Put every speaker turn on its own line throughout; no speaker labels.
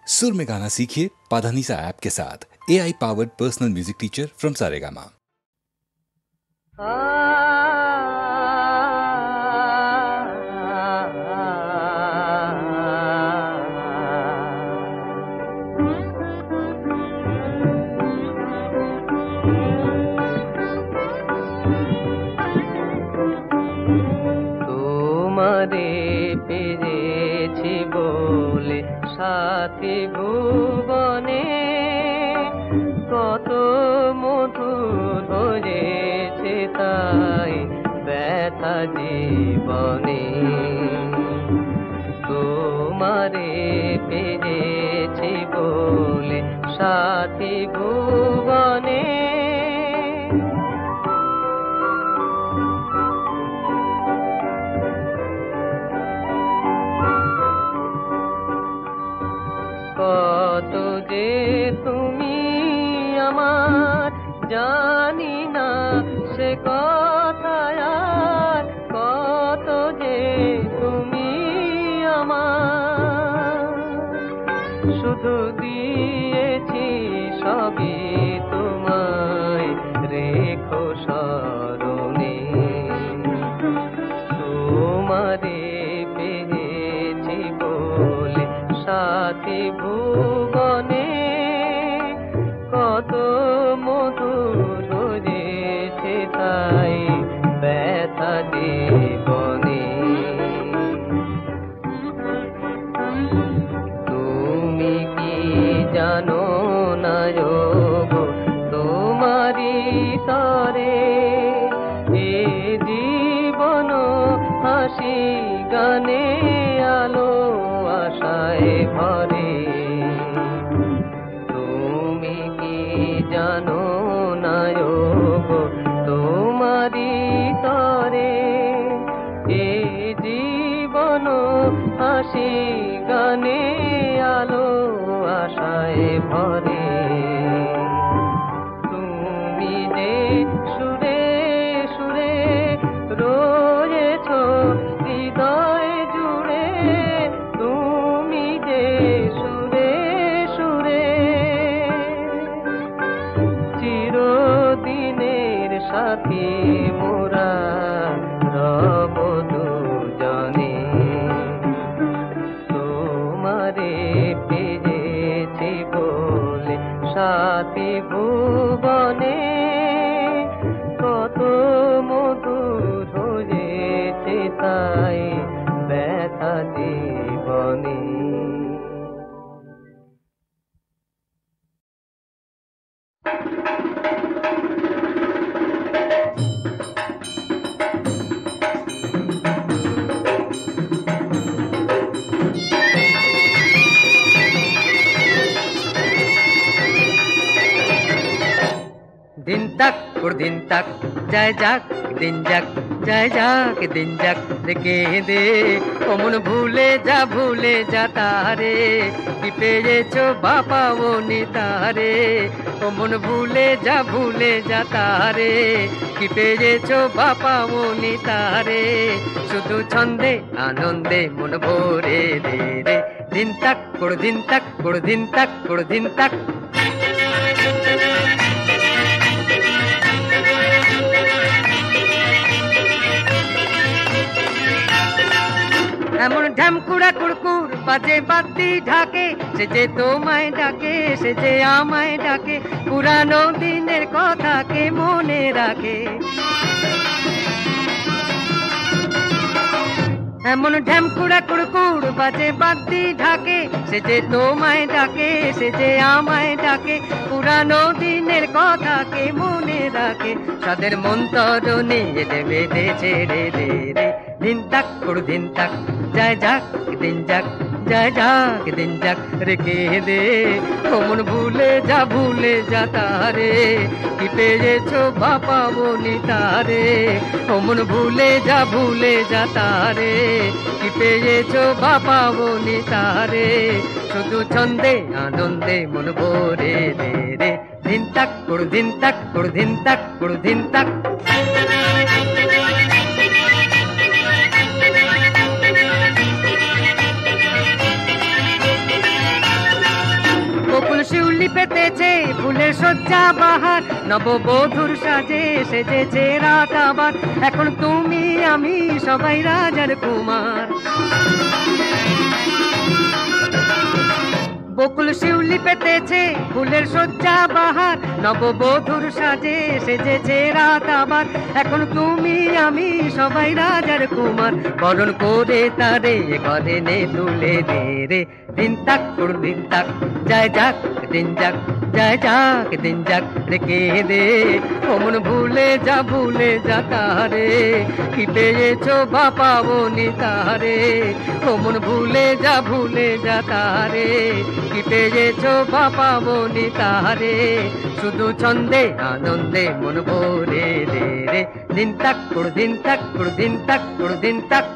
सुर में गाना सीखिए पाधानीसा ऐप के साथ। AI powered personal music teacher from Saregama.
সাথী ভুবনে কত মধু ধরেছে তাই ব্যথা জীবনে তোমারে পেয়েছি বলে সাথী ভুবনে কত যে তুমি আমার জানি না সে কথা আর কত যে তুমি আমার শুধু দিয়েছি সবই তোমায় রেখো স্মরণে তোমারে পেয়েছি বলে সাথী ভুবনে কত মধু ধরেছে তাই ব্যথা জীবনে তুমি কি জানো না গো তোমারি তরে এ জীবন হাসি গানে আলো আশায় ভরে তুমি কি জানো না গো তোমারি তরে এ জীবন হাসি গানে আলো আশায় ভরে তুমি যে সুরে সুরে রয়েছ হৃদয় জুড়ে তুমি যে সুরে সুরে চিরদিনের সাথী মোরা রব দুজনে তোমারে পেয়েছি বলে সাথী ভুবনে কত মধুর হয়েছে তাই ব্যথা জীবনে दिन तक और दिन तक जय जाक दिन जक जय जाक दिन जक রেখে দে অমন ভুলে যা তারে কি পেয়েছো বাবা ও নিতারে অমন ভুলে যা তারে কি পেয়েছো বাবা ও নিতারে শুধু ছন্দে আনন্দে মন ভরে দে রে দিন তক করে দিন তক করে দিন তক করে দিন তক এমন ঢামকুড়া কুড়কুড় বাজে বাতি ঢাকে সে যে তোমায় ডাকে সে যে আমায় ডাকে পুরানো দিনের কথাকে মনে রাখে এমন ঢামকুড়া কুড়কুড় বাজে বাতি ঢাকে সে যে তোমায় ডাকে সে যে আমায় ডাকে পুরানো দিনের কথাকে মনে রাখে তাদের মন তর নিয়ে দেবে ছেড়ে দে রে দিন তক করে দিন তক জয় যাক দিন যাক জয় যাক দিন যাক রেখে দে অমন ভুলে যা তারে কি পেয়েছো বাবা বনি তারে অমন ভুলে যা তারে কি পেয়েছো বাবা বনি তারে শুধু ছন্দে আনন্দে মন ভরে দে রে দিন তক করে দিন তক করে দিন তক করে দিন তক শিউলি পেতেছে ফুলের সজ্জা বাহার, নববধূর সাজে সেজেছে রাত আবার, এখন তুমি আমি সবাই রাজার কুমার। বকুল শিউলি পেতেছে ফুলের সজ্জা বাহার, নববধূর সাজে সেজেছে রাত আবার, এখন তুমি আমি সবাই রাজার কুমার। বরণ করে তারে ঘরে নে তুলে দে রে, দিন তাক দিন তাক যায় যাক দিন যাক, যায় যাক দিন যাক রেখে দে। অমন ভুলে যা তারে, কি পেয়েছো বা পাবনি তারে। অমন ভুলে যা তারে, কি পেয়েছো বা পাবনি তারে। শুধু ছন্দে আনন্দে মন ভরে দে রে, দিন তাক দিন তাক দিন তাক দিন তাক।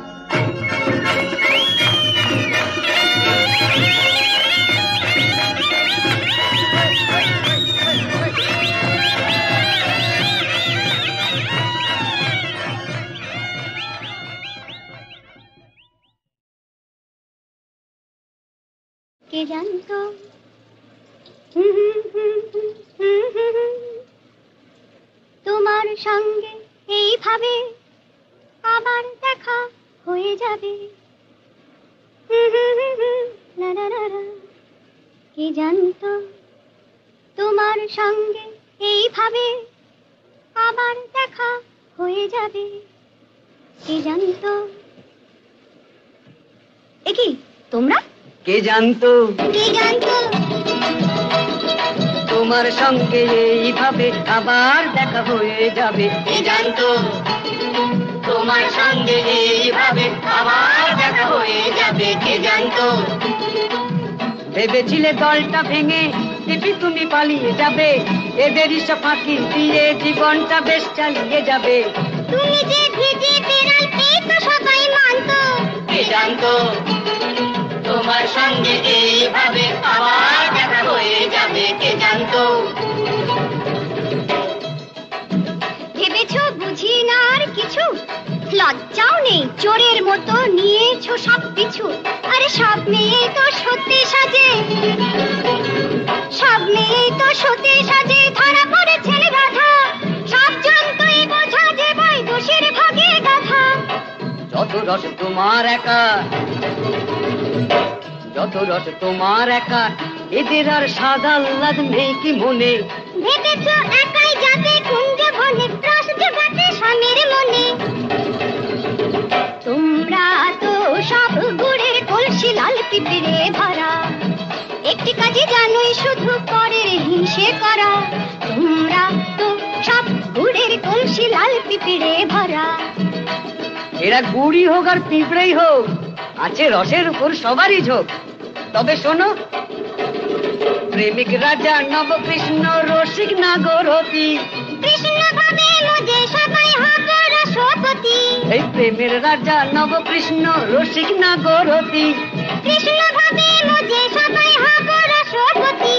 কে জানতো তোমার সঙ্গে এইভাবে আবার দেখা হয়ে যাবে। কে জানতো তোমার সঙ্গে এইভাবে আবার দেখা হয়ে যাবে। কে জানতো? এ কি তোমরা?
কে জানতো তোমার সঙ্গে এইভাবে আবার দেখা হয়ে যাবে।
কে জানতো তোমার সঙ্গে এইভাবে আবার দেখা হয়ে যাবে। কে জানতো?
ভেবেছিলে দলটা ভেঙে দিবি তুমি পালিয়ে যাবে, এদেরই সব ফাঁকি দিয়ে জীবনটা বেশ চালিয়ে যাবে।
তুমি যে ভিজে বেড়াল পেয়ে তো সবাই মানতো। কে জানতো তোমার সঙ্গে এইভাবে আবার দেখা হয়ে যাবে। কে জানতো? ভেবেছো বুঝি না আর কিছু, লজ্জাও নেই চোরের মতো নিয়েছো সব পিছু। আরে সব মেয়ে তো সত্যি সাজে, সব মেয়ে তো সত্যি সাজে, ধরা পড়েছেন রাধা। সব জানতোই বোঝা যে ভাই দোষের ভাগে গাথা।
যত রস তোমার একা, যত রস তোমার একা, এদের আর সাদা আহ্লাদ নেই কি মনে।
ভেবেছো একাই যাবে কুঞ্জে বনে, রস জোগাতে স্বামীর মনে। তোমরা তো সব গুড়ের কলসি লাল পিঁপড়ে ভরা, একটি কাজে জানোই শুধু পরের হিংসে করা। তোমরা তো সব গুড়ের কলসি লাল পিঁপড়ে ভরা।
এরা গুড়ি হোক আর পিঁপড়েই হোক, আছে রসের উপর সবারই ঝোঁক। তবে শোনো, প্রেমিক রাজা নবকৃষ্ণ রসিক নাগরতী,
কৃষ্ণ ভাবে মজে সবাই হব রসপতি।
এই প্রেমের রাজা নবকৃষ্ণ রসিক নাগরতী,
কৃষ্ণ ভাবে মজে সবাই হব রসপতি।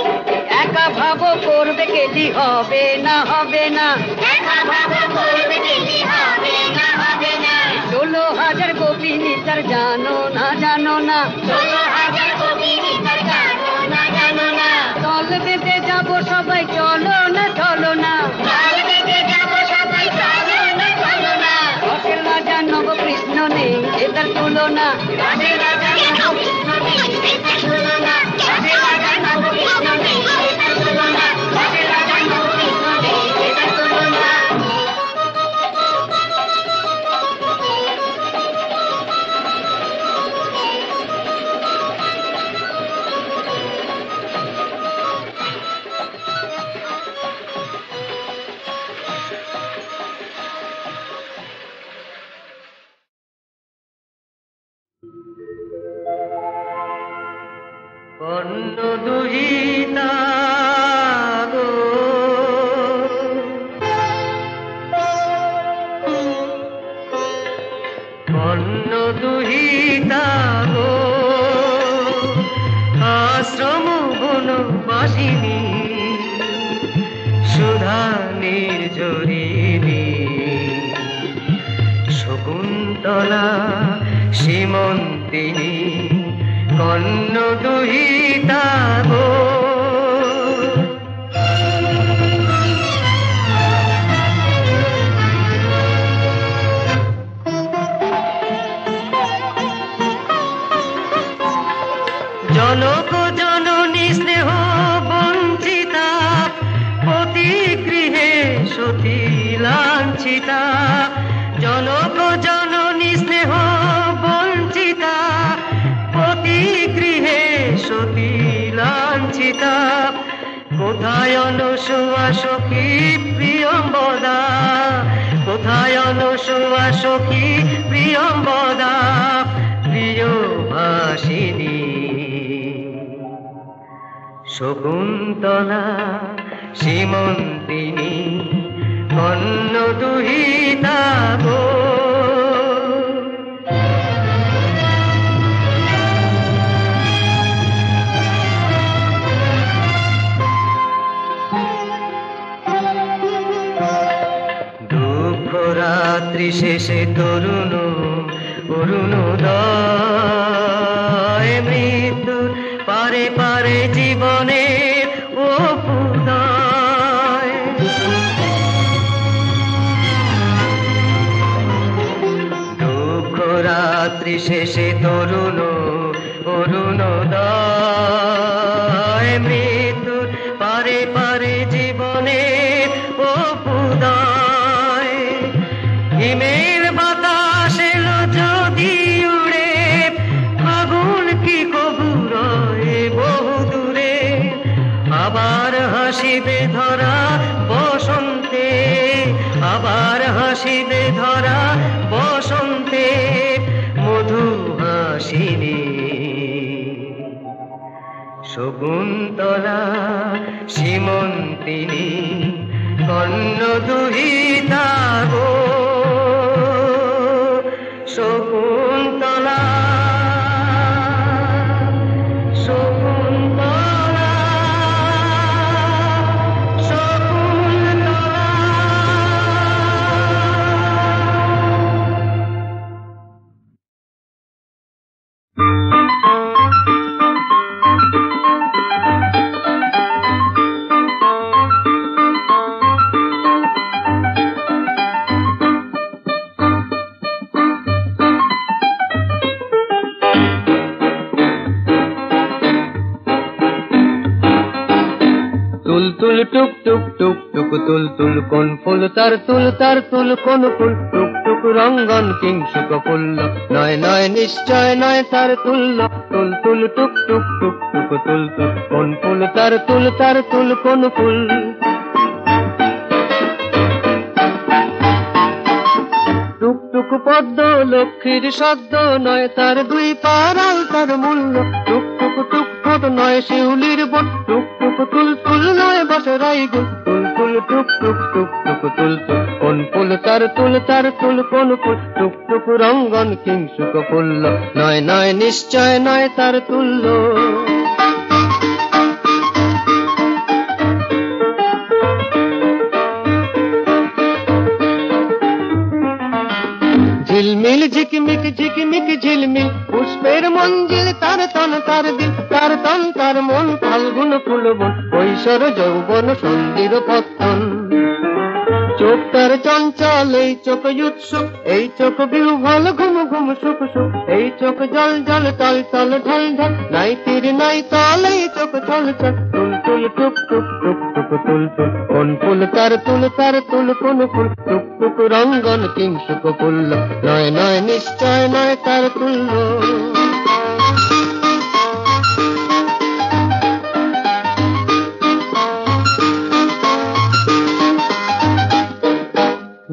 একা ভাব করবে কেলি হবে না হবে না,
একা ভাব করবে কেলি হবে না হবে না।
16,000 গোপিনী তার জানো না জানো না,
16,000 গোপিনী তার জানো না জানো না।
দল বেঁধে যাবো সবাই চলো না চলো না,
দল বেঁধে যাবো সবাই চলো না চলো না।
রসের রাজা নবকৃষ্ণ নেই এ তার তুলনা,
রসের রাজা নবকৃষ্ণ নেই এ তার তুলনা। রসের রাজা নবকৃষ্ণ নেই এ তার তুলনা। রসের রাজা নবকৃষ্ণ নেই এ তার তুলনা।
কর্ণ দুহিতা গো, কর্ণ দুহিতা গো, আশ্রম বনবাসিনী সুধা নির্ঝরিণী, শকুন্তলা সীমন্তিনী, কর্ণ দুহিতা গো। দুহিতা, কোথায় অনুসুয়া সখী প্রিয়ম্বদা, কোথায় অনুসুয়া সখী প্রিয়ম্বদা, প্রিয় ভাসিনী শকুন্তলা সীমন্তিনী কন্ন দুহিতা গো। দুঃখ রাত্রি শেষে তরুণ অরুণোদয়, মৃত্যুর পারে পারে জীবনের অপুদয়। দুঃখ রাত্রি শেষে তরুণ অরুণোদয়, মৃত্যুর পারে পারে জীবনের অপুদয়। হিমের বাতাস এলো যদি উড়ে, আগুন কি কবু রয়ে বহু দূরে, আবার হাসিবে ধরা বসন্তে, আবার হাসিবে ধরা বসন্তে, মধু হাসিনী শকুন্তলা সীমন্তিনী কন্ন দুহিতা গো। শকুন্তলা শকুন্তলা শকুন্তলা। তুল তুল টুক টুক টুক টুক তুল তুল কোন ফুল তার তুল কোন ফুল, টুক টুক রঙ্গন কিংসুক ফুল্ল, নয় নয় নিশ্চয় নয় তার তুল্য। তুল তুল টুক টুক টুক টুক তুল তুল কোন ফুল তার তুল কোন ফুল। টুক টুক পদ্ম লক্ষ্মীর সদ্য, নয় তার দুই পারাল তার মূল্য। টুক টুক টুক ঠোঁট নয় শিউলির বট, টুক টুক তুল তুল নয় বসরাই গুল। তুল তুল টুক টুক টুক টুক তুল তুল কোন ফুল তার তুল কোন ফুল, টুক টুক রঙ্গন কিংসুক ফুল্ল, নয় নয় নিশ্চয় নয় তার তুল্য। ঝিলমিল ঝিকমিক ঝিকমিক ঝিলমিল পুষ্পের মঞ্জিল, তার তন তার দিল, তার তন তার মন, ফাল্গুন ফুলবন কৈশোর যৌবন সন্ধির পত্তন। চোখ তার চঞ্চল এই চোখ উৎসুক, এই চোখ বিহ্বল ঘুম ঘুম সুখ সুখ, এই চোখ জল জল টল টল ঢল ঢল, নাই তীর নাই তল এই চোখ চল চল। তুল তুল টুক টুক টুক টুক তুল তুল কোন ফুল তার তুল কোন ফুল, টুক টুক রঙ্গন কিংসুক ফুল্ল, নয় নয় নিশ্চয় নয় তার তুল্য।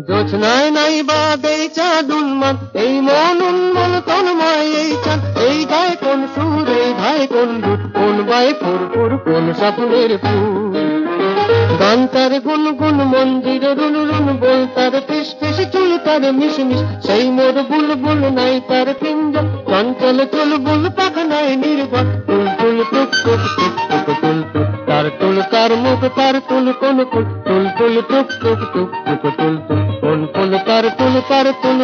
জোছনায় নাই বাদ এই চাঁদ উন্মাদ, এই মন উন্মল তন্ময় এই চাঁদ, এই গায়ে কোন সুর এই ভাই কোন দুধ, কোন বাই ফুরফুর কোন স্বপ্নের ফুল। গান তার গুন গুন মন্দির রুন রুন, বল তার ফিস ফিস চুল তার মিশ মিশ, সেই মোর বুলবুল নাই তার পিঞ্জর, চঞ্চল চুলবুল পাখা নাই নির্ভর। তুল তুল টুক টুক টুক টুক তুল তুল তার মুখ তার তুল কোন ফুল, তুল তুল টুক টুক টুক টুক তুল তুল কোন ফুল তার তুল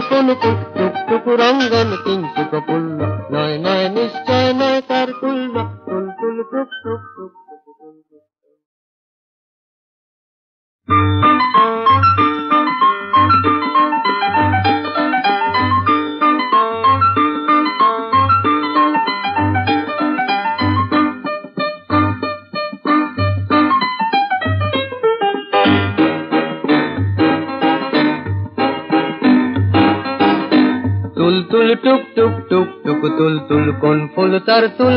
কোন ফুল, টুক টুক রঙ্গন কিংসুক ফুল্ল, নয় নয় নিশ্চয় নয় তার তুল্য। তুল তুল টুক টুক টুক টুক তুল তুল। তুল তুল টুক টুক টুক টুক তুল তুল কোন ফুল তার তুল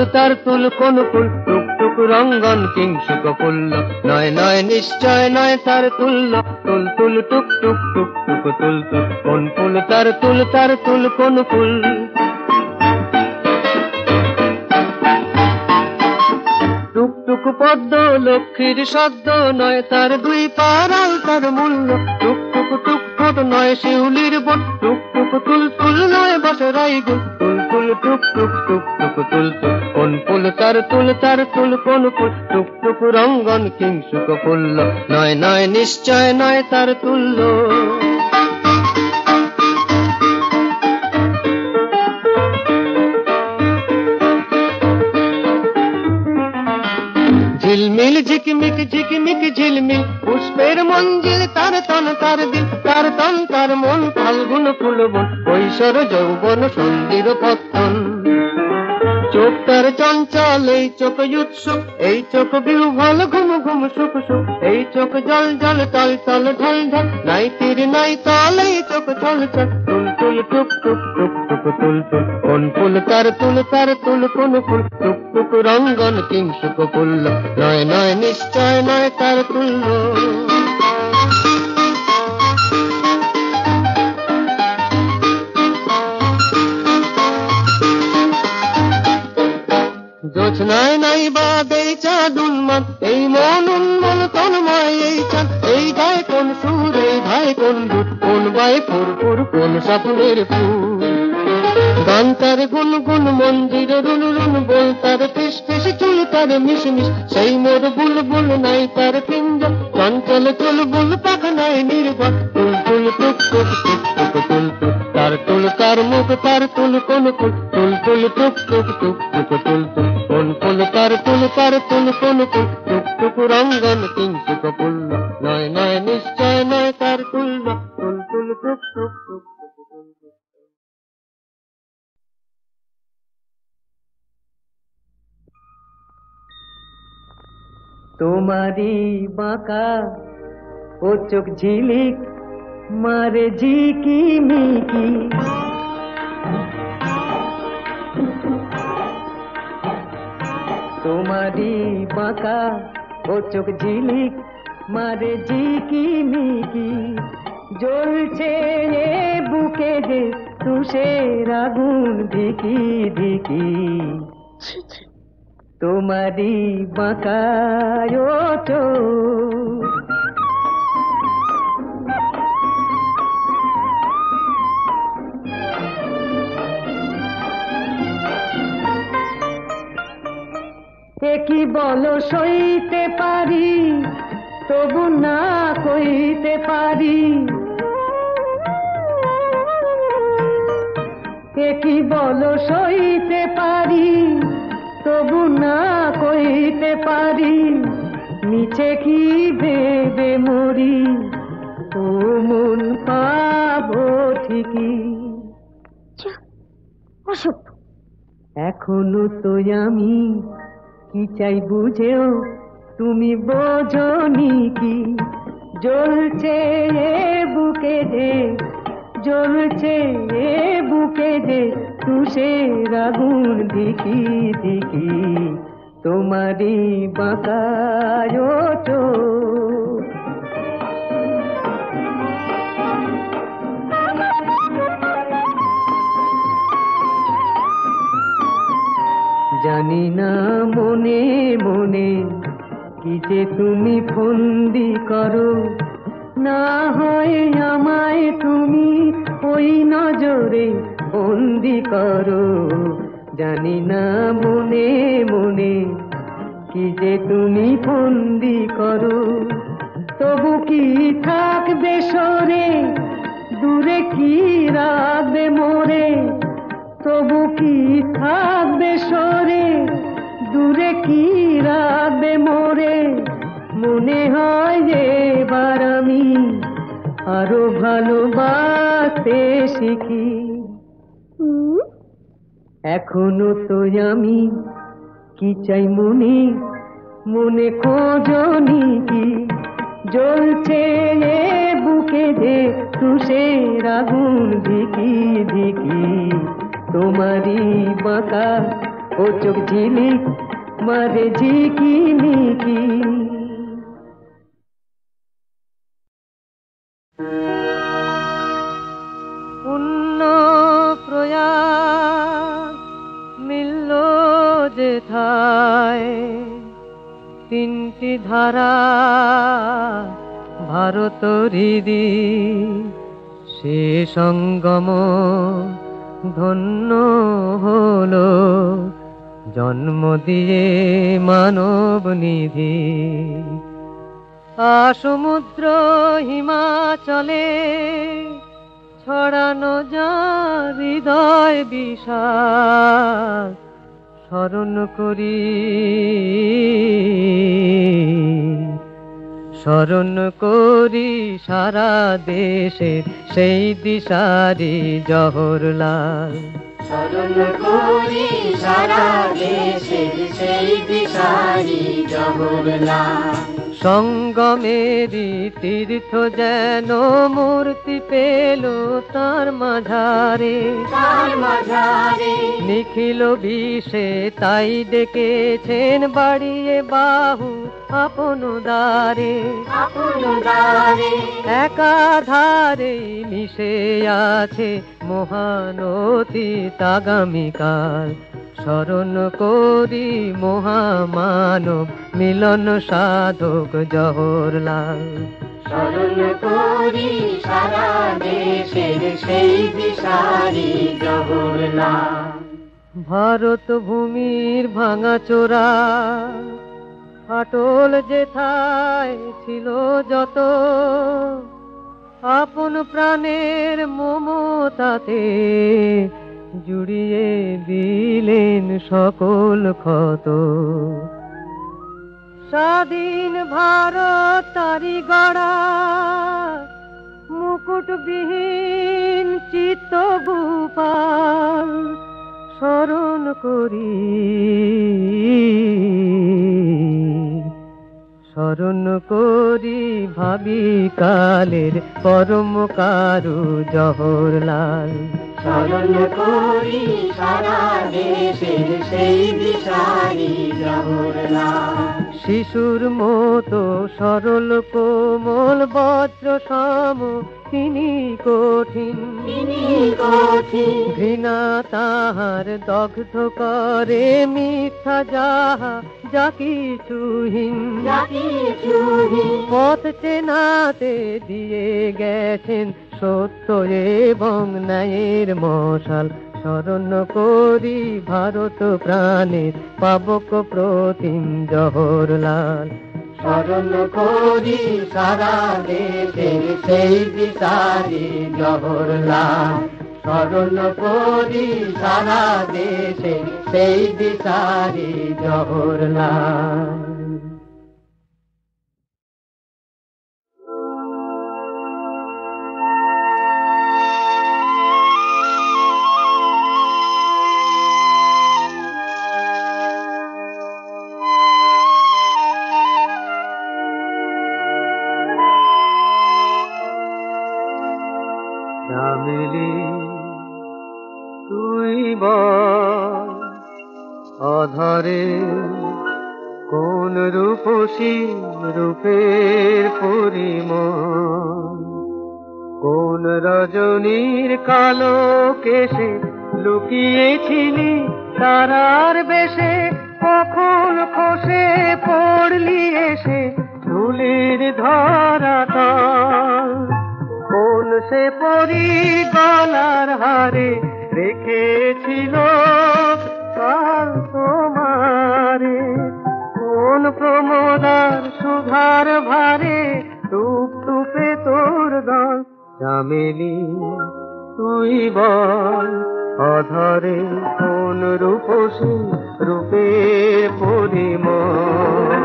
কোন ফুল, টুক টুক টুক রঙ্গন কিংসুক ফুল্ল নয় নয় নিশ্চয় নয় তার তুল্য তুল তুল টুক টুক টুক টুক তুল তুল কোন ফুল তার তুল কোন ফুল টুক টুক পদ্ম লক্ষ্মীর সদ্য নয় তার দুই পারাল তার মূল্য টুক টুক টুক ঠোঁট নয় শিউলির বন টুক টুক তুল তুল নয় বসরাই গুল তুল তুল টুক টুক টুক টুক তুল তুল কোন ফুল তার তুল কোন ফুল টুক টুক রঙ্গন কিংসুক ফুল্ল নয় নয় নিশ্চয় নয় তার তুল্য ঝিলমিল ঝিকমিক ঝিকমিক ঝিলমিল পুষ্পের মঞ্জিল তার তন তার দিল তার তন তার মন ফাল্গুন ফুলবন কৈশোর যৌবন সন্ধির পত্তন চোখ তার চঞ্চল এই চোখ উৎসুক এই চোখ বিহ্বল ঘুম ঘুম সুখ সুখ এই চোখ জল জল তল তল ঢল ঢল নাই তীর নাই তল এই চোখ চল চল তুল তুল টুক টুক টুক টুক তুল তুল কোন ফুল তার তুল কোন ফুল টুক টুক রঙ্গন কিংসুক ফুল্ল নয় নয় নিশ্চয় নয় তার তুল্য জোছনায় নাই বাদ এই চাঁদ উন্মাদ এই মন উন্মল তন্ময় এই চাঁদ এই গায়ে কোন সুর এই ভাই কোন দুধ কোন বাই ফুরফুর কোন স্বপ্নের ফুল গান তার গুন গুন মন্দির রুন রুন বল তার ফিস ফিস চুল তার মিশমিশ সেই মোর বুলবুল নাই তার পিঞ্জর চঞ্চল চুলবুল পাখা নাই নির্ভর তুল তুল টুক টুক টুক টুক তুল তুল তার তুল কার মুখ তার তুল কোন ফুল তুল তুল টুক টুক টুক টুক তুল তুল কোন ফুল তার তুল কোন ফুল টুক টুক রঙ্গন কিংসুক ফুল্ল নয় নয় নিশ্চয় নয় তার তুল্য তুল তুল টুক টুক টুক তোমারি বাঁকা ও চোখ ঝিলিক মারে ঝিকি মিকি তোমারি বাঁকা ও চোখ ঝিলিক মারে ঝিকি মিকি জ্বলছে এ বুকে যে তুষের আগুন ধিকি ধিকি তোমারি বাঁকা ও চোখ কি বলো সইতে পারি তবু না কইতে পারি কি বলো সইতে পারি তবু না কইতে পারি নিচে কি ভেবে মরি ও মন পাবো ঠিকই অসভ্য এখনো তো আমি কি চাই বুঝেও তুমি বোঝনি কি জ্বলছে এ বুকে যে জ্বলছে এ বুকে যে তুষের আগুন ধিকি ধিকি তোমারি বাঁকা চোখ জানি না মনে মনে কি যে তুমি ফন্দি করো না হয় আমায় তুমি ওই নজরে বন্দি করো জানি না মনে মনে কি যে তুমি ফন্দি করো তবু কি থাকবে সরে দূরে কি রাখবে মোরে তবু কি থাকবে সরে দূরে কি রাখবে মোরে মনে হয় এবার আমি আরো ভালোবাসতে শিখি এখনো তো আমি কি চাই মনে মনে খোঁজনি কি জ্বলছে এ বুকে যে তুষের আগুন ধিকি ধিকি তোমারি বাঁকা ও চোখ ঝিলিক মারে ঝিকিমিকি। পুণ্য প্রয়াস মিলল যেথায়, তিনটি ধারা ভারত হৃদি, সে সঙ্গম ধন্য হলো জন্ম দিয়ে মানব নিধি। সমুদ্র হিমাচলে ছড়ানো যার হৃদয় বিষাদ, স্মরণ করি স্মরণ করি সারা দেশের সেই দিশারি জওহরলাল।
স্মরণ করি সারা দেশের সেই দিশারি জওহরলাল।
সঙ্গমেরই তীর্থ যেন মূর্তি পেল তার মাঝারে,
তার মাঝারে
নিখিল বিষে তাই ডেকেছেন বাড়িয়ে বাহু আপন দ্বারে,
আপন দ্বারে
একাধারে মিশে আছে মহানতি আগামীকাল। স্মরণ করি মহামানব মিলন সাধক জওহরলাল।
স্মরণ করি সারা দেশের সেই দিশারি জওহরলাল।
ভারত ভূমির ভাঙাচোরা ফাটল যেথায় ছিল যত, আপন প্রাণের মমতাতে জুড়িয়ে দিলেন সকল ক্ষত। স্বাধীন ভারত তারি গড়া মুকুটবিহীন চিত্ত ভূপাল, স্মরণ করি স্মরণ করি ভাবি কালের পরম কারু জওহরলাল।
স্মরণ করি সারা দেশের সেই দিশারি জওহরলাল।
শিশুর মতো সরল কোমল বজ্র সম তিনি কঠিন,
তিনি কঠিন
ঘৃণা তাহার দগ্ধ করে মিথ্যা যাহা যা কিছুহীন,
যা কিছুহীন
পথ চেনাতে দিয়ে গেছেন সত্য এবং ন্যায়ের মশাল। স্মরণ করি ভারত প্রাণের পাবক প্রতিম জওহরলাল।
স্মরণ করি সারা দেশের সেই দিশারি জওহরলাল। স্মরণ করি সারা দেশের সেই দিশারি জওহরলাল।
তুই বল অধরে কোন রূপসী রূপের পরিমল, কোন রজনীর কালো কেশে লুকিয়েছিলি তারার বেশে, কখন খসে পড়লি এসে ধুলির ধরাতল। কোন সে পরি গলার হারে রেখেছিল কাল তোমারে, কোন প্রমোদার সুধার ভারে টুপ টুপে তোর দল। চামেলি তুই বল অধরে কোন রূপসী রূপে পরিমল।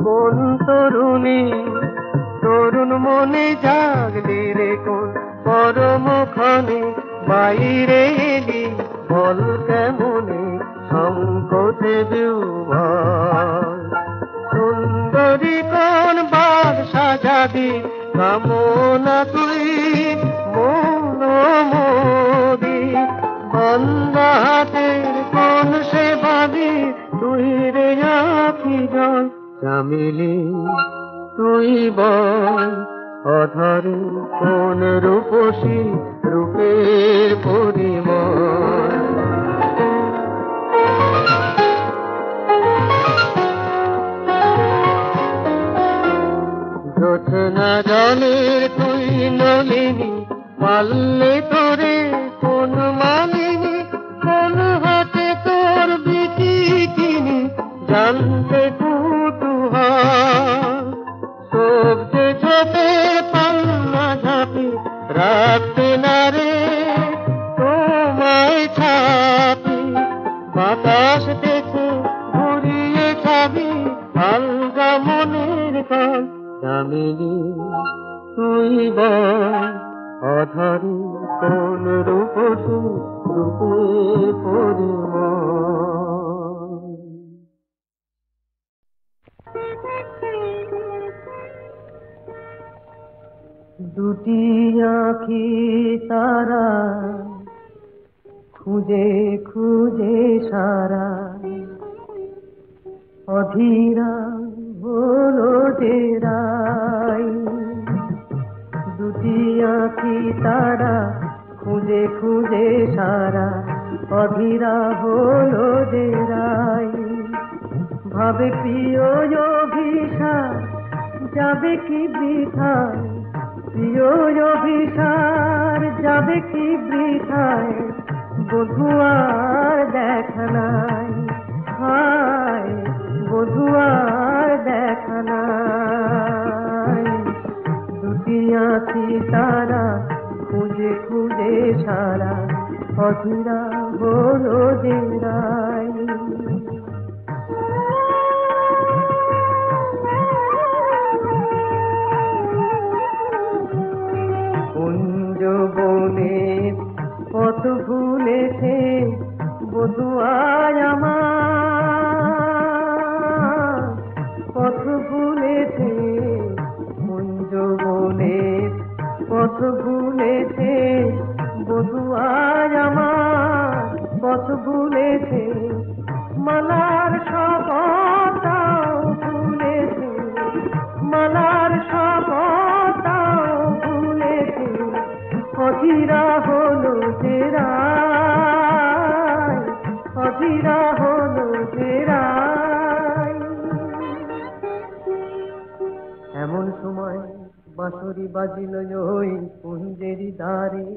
কোন তরুণী তরুণ মনে জাগলি রে কোন পরম ক্ষণে বাইরে এলি, বল কেমনে সংকোচে বিউভল। সুন্দরী কোন বাদ সাজাবি কামনা তুই
চামেলি তুই বল অধরে কোন রূপসী রূপের পরিমল। জোছনা জলের তুই নলিনী পাললে তোরে কোন মালিনী, কোন হাতে তোর বিকিনি জানতে কুতূহল। সবজে ঝোপে পান্না ঝাঁপি রাখতে না রে তোমায় ছাপি, বাতাস দেখে ঘুরিয়ে যাবি আলগা মনের কাল। চামেলি তুই বল অধরে কোন রূপসী রূপে পরিমল। দুটি আঁখি তারা খুঁজে খুঁজে সারা, অধীরা হলো যে রাই। দুটি আঁখি তারা খুঁজে খুঁজে সারা, অধীরা হলো যে রাই। ভাবে প্রিয় অভিশাপ যাবে কি বৃথায়, প্রিয় অভিশাপ যাবে কি বৃথায়, বধুয়ার দেখা নাই, হায় বধুয়ার দেখা নাই। দুটি আঁখি তারা খুঁজে খুঁজে সারা, অধীরা হলো যে রাই। কুঞ্জ বনে পথ ভুলেছে বধুয়ায় আমার, পথ ভুলেছে কুঞ্জ বনে পথ ভুলেছে বধুয়ায় আমার, পথ ভুলেছে মালার শপথটাও ভুলেছে, মালার শপথটাও ভুলেছে, অধীরা হলো যে রাই, অধীরা হলো যে রাই। এমন সময় বাঁশরি বাজিল ওই কুঞ্জেরি দ্বারে,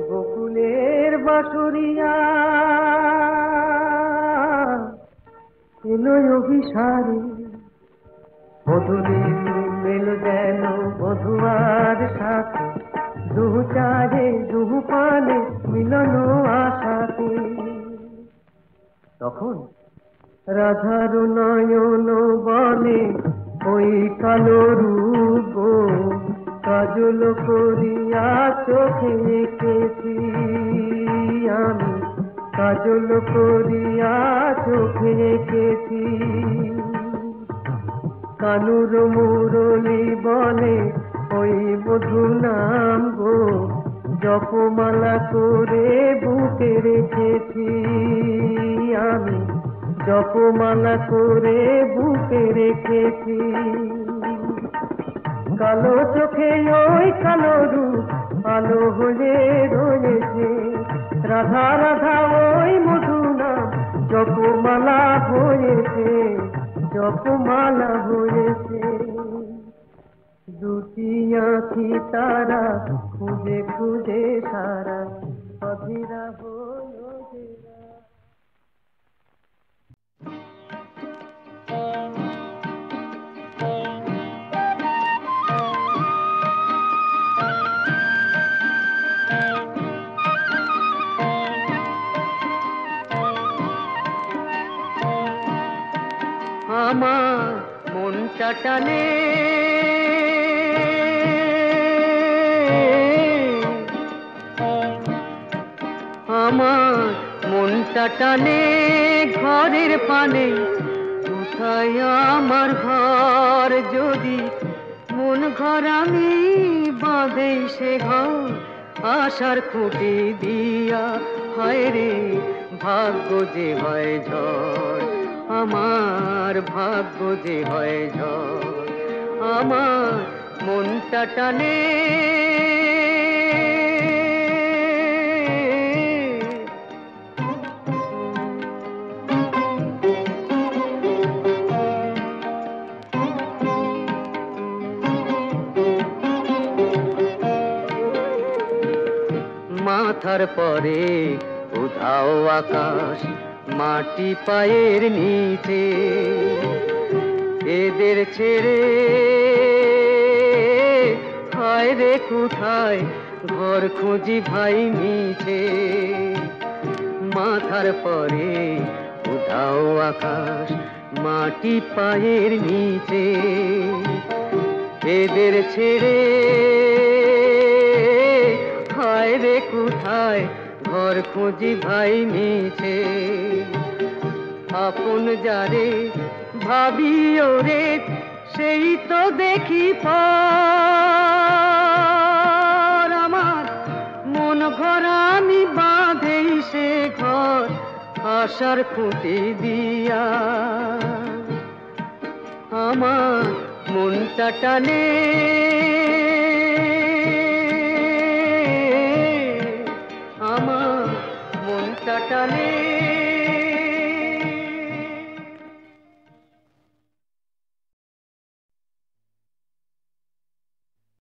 গোকুলের বাঁশরিয়া এলো অভিসারে। বধূরে মেল যেন বধুয়ার সাথে, দুহু চারে দুহু পানে মিলন আশাতে। তখন রাধার নয়ন বলে ওই কালো রূপ কাজল করিয়া চোখে এঁকেছি আমি, কাজল করিয়া চোখে এঁকেছি। কানুর মুরলি বলে ওই বধূ নাম গো, জপমালা করে বুকে রেখেছি আমি, জপমালা করে বুকে রেখেছি। কালো চোখে ওই কালো রূপ আলো হয়ে রয়েছে, রাধা রাধা ওই মধু নাম জপমালা হয়েছে, জপমালা হয়েছে। দুটি আঁখি তারা খুঁজে খুঁজে সারা, অধীরা হলো যে রাই।
আমার মনটা টানে আমার মনটা টানে ঘরের পানে, কোথায় আমার ঘর যদি মন ঘর আমি বাঁধে সে ঘর, আশার খুঁটি দিয়া হায় রে ভাগ্য যে হয় ঝড়, আমার ভাগ্য যে হয় ঝড়, আমার মনটা টানে মাথার পরে উধাও আকাশ, মাটি পায়ের নিচে, এদের ছেড়ে হায় রে কোথায় ঘর খুঁজি ভাই মিছে। মাথার পরে উধাও আকাশ, মাটি পায়ের নিচে, এদের ছেড়ে হায় রে কোথায় ঘর খুঁজি ভাই মিছে। আপন যারে ভাবি ওরে সেই তো দেখি পর, আমার মন ঘর আমি বাঁধেই সে ঘর আশার খুঁটি দিয়া, আমার মনটা টানে আমার মনটা টানে